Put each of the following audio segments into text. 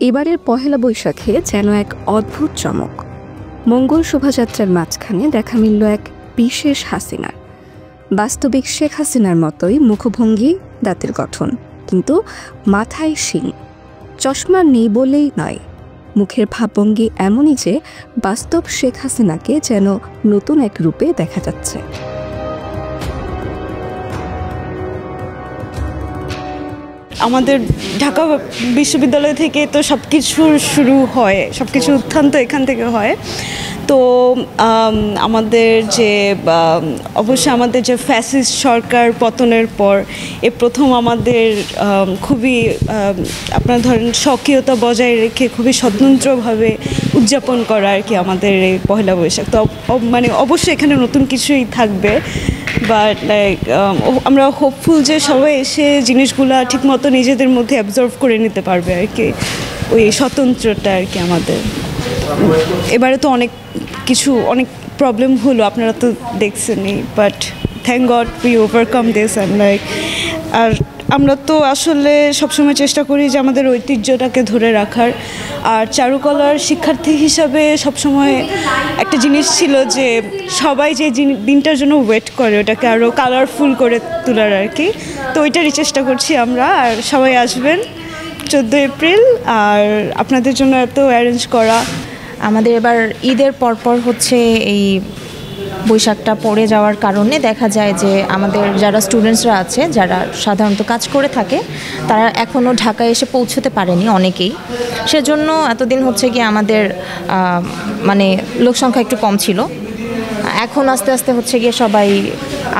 এবারের পহেলা বৈশাখে যেন এক অদ্ভুত চমক। মঙ্গল শোভাযাত্রার মাঝখানে দেখা মিলল এক বিশেষ হাসিনার। বাস্তবিক শেখ হাসিনার মতোই মুখভঙ্গি, দাঁতের গঠন, কিন্তু মাথায় শিং। চশমা নেই বলেই নয়, মুখের ভাবভঙ্গি এমনই যে বাস্তব শেখ হাসিনাকে যেন নতুন এক রূপে দেখা যাচ্ছে। আমাদের ঢাকা বিশ্ববিদ্যালয় থেকে তো সব কিছুর শুরু হয়, সব কিছু উত্থান তো এখান থেকে হয়। তো আমাদের যে অবশ্যই আমাদের যে ফ্যাসিস্ট সরকার পতনের পর প্রথম আমাদের খুবই আপনার ধরেন স্বকীয়তা বজায় রেখে খুবই স্বতন্ত্রভাবে উদযাপন করা আর কি আমাদের এই পহেলা বৈশাখ। তো মানে অবশ্যই এখানে নতুন কিছুই থাকবে, বাট লাইক আমরা হোপফুল যে সবাই এসে জিনিসগুলা ঠিকমতো নিজেদের মধ্যে অ্যাবজর্ভ করে নিতে পারবে আর কি, ওই স্বতন্ত্রটা আর কি আমাদের। এবারে তো অনেক প্রবলেম হলো, আপনারা তো দেখছেনই, but thank god we overcome this. And like আর আমরা তো আসলে সবসময় চেষ্টা করি যে আমাদের ঐতিহ্যটাকে ধরে রাখার। আর চারুকলার শিক্ষার্থী হিসাবে সবসময় একটা জিনিস ছিল যে সবাই যে দিনটার জন্য ওয়েট করে ওটাকে আরও কালারফুল করে তোলার আর কি। তো ওইটারই চেষ্টা করছি আমরা। আর সবাই আসবেন 14 এপ্রিল, আর আপনাদের জন্য এত অ্যারেঞ্জ করা। আমাদের এবার ঈদের পরপর হচ্ছে এই বৈশাখটা পড়ে যাওয়ার কারণে দেখা যায় যে আমাদের যারা স্টুডেন্টসরা আছে, যারা সাধারণত কাজ করে থাকে, তারা এখনও ঢাকায় এসে পৌঁছতে পারেনি অনেকেই। সেজন্য এতদিন হচ্ছে কি আমাদের মানে লোকসংখ্যা একটু কম ছিল। এখন আস্তে আস্তে হচ্ছে গিয়ে সবাই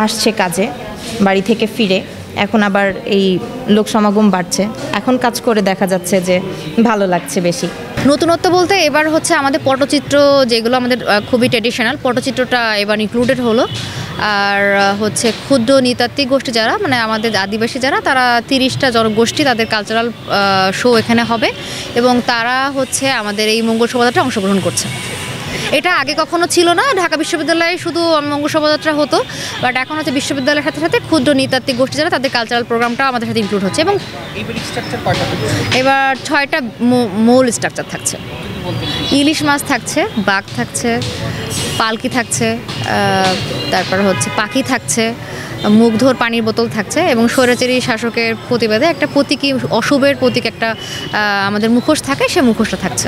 আসছে কাজে, বাড়ি থেকে ফিরে এখন আবার এই লোক সমাগম বাড়ছে। এখন কাজ করে দেখা যাচ্ছে যে ভালো লাগছে বেশি। নতুনত্ব বলতে এবার হচ্ছে আমাদের পটচিত্র, যেগুলো আমাদের খুবই ট্র্যাডিশনাল, পটচিত্রটা এবার ইনক্লুডেড হলো। আর হচ্ছে ক্ষুদ্র নৃতাত্ত্বিক গোষ্ঠী যারা, মানে আমাদের আদিবাসী যারা, তারা 30টা জনগোষ্ঠী, তাদের কালচারাল শো এখানে হবে এবং তারা হচ্ছে আমাদের এই মঙ্গল শোভাযাত্রায় অংশগ্রহণ করছে। এটা আগে কখনো ছিল না, ঢাকা বিশ্ববিদ্যালয়ে শুধু মঙ্গল শোভাযাত্রা হতো, বাট এখন হচ্ছে বিশ্ববিদ্যালয়ের সাথে সাথে ক্ষুদ্র নৃতাত্ত্বিক গোষ্ঠী যারা, তাদের কালচারাল প্রোগ্রামটা আমাদের সাথে ইনক্লুড হচ্ছে। এবং এবার 6টা মূল স্ট্রাকচার থাকছে। ইলিশ মাছ থাকছে, বাঘ থাকছে, পালকি থাকছে, তারপর হচ্ছে পাখি থাকছে, মুগ্ধর পানির বোতল থাকছে এবং স্বৈরাচারী শাসকের প্রতিবাদে একটা প্রতীকী, অশুভের প্রতীক একটা আমাদের মুখোশ থাকে, সে মুখোশটা থাকছে।